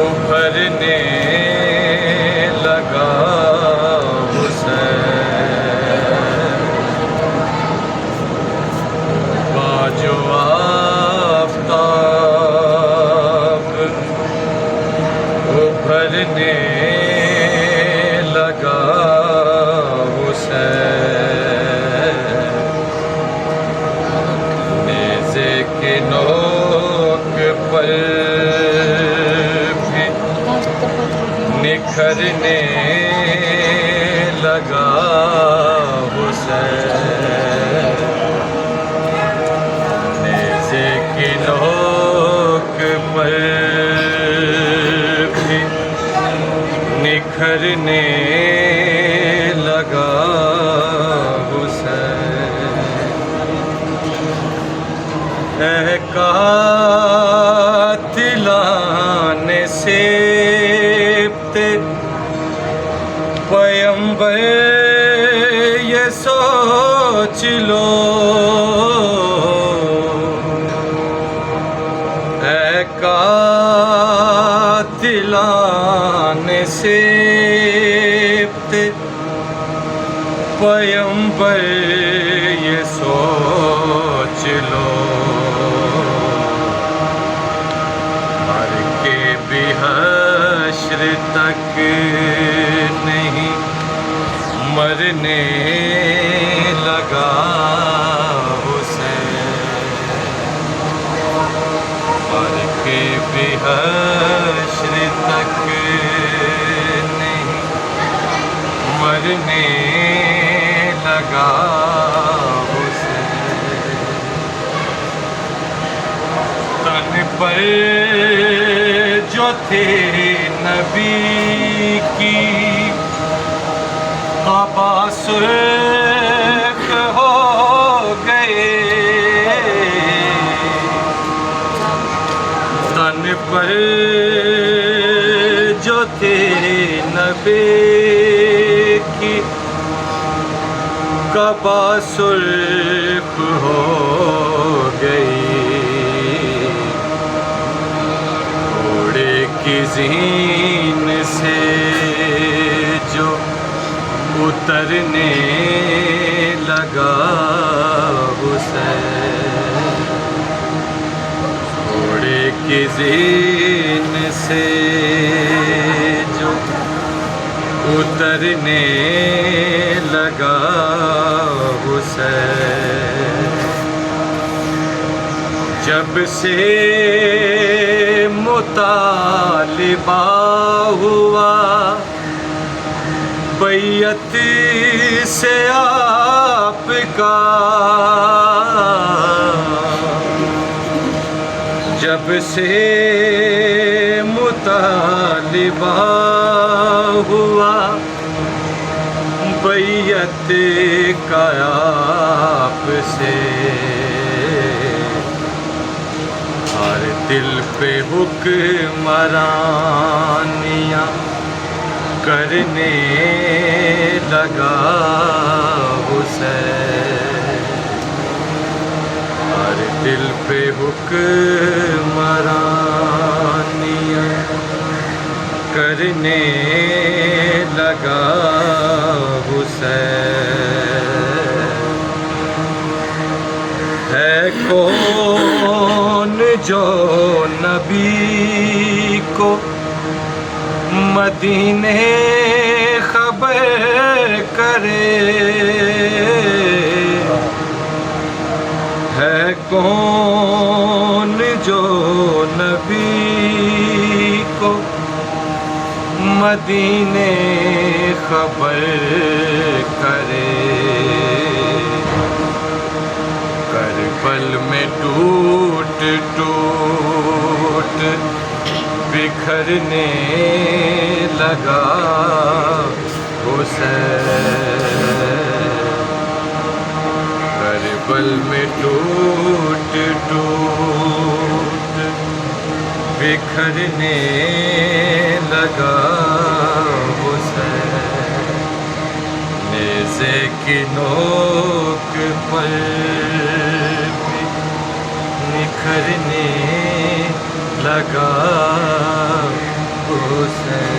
ابھرنے لگا حسین، باجو آفتاب ابھرنے لگا حسین، نیزے کی نوک پر بھی نکھرنے لگا حسین، نیزے کی نوک پر بھی نکھرنے لگا حسین، اے قاتلان سبط پیمبر یہ سوچ لو، اے قاتلان سبط پیمبر یہ سوچ لو، مر کے بھی حشر تک نہیں مرنے لگا حسین، مر کے بھی حشر تک نہیں مرنے لگا حسین، تن پر جو تھے نبی کی قبا سرخ ہو گئے، تن پر جو تھے نبی کی قبا سرخ ہو گئی، گھوڑے کی زین سے جو اترنے لگا حسین، گھوڑے کی زین سے جو اترنے لگا حسین، جب سے مطالبہ ہوا بیعت سے آپ کا، جب سے مطالبہ ہوا بیعت کا آپ سے، ہر دل پہ حکمرانیاں کرنے لگا حسین، ہر دل پہ حکمرانیاں کرنے لگا حسین، ہے کون جو نبی کو مدینے خبر کرے، ہے کون جو نبی کو مدینے خبر کرے، کربل میں ٹوٹ ٹوٹ بکھرنے لگا حسین، کربل میں ٹوٹ ٹوٹ بکھرنے لگا حسین، نیزے کی نوک پر بھی بکھرنے لگا حسین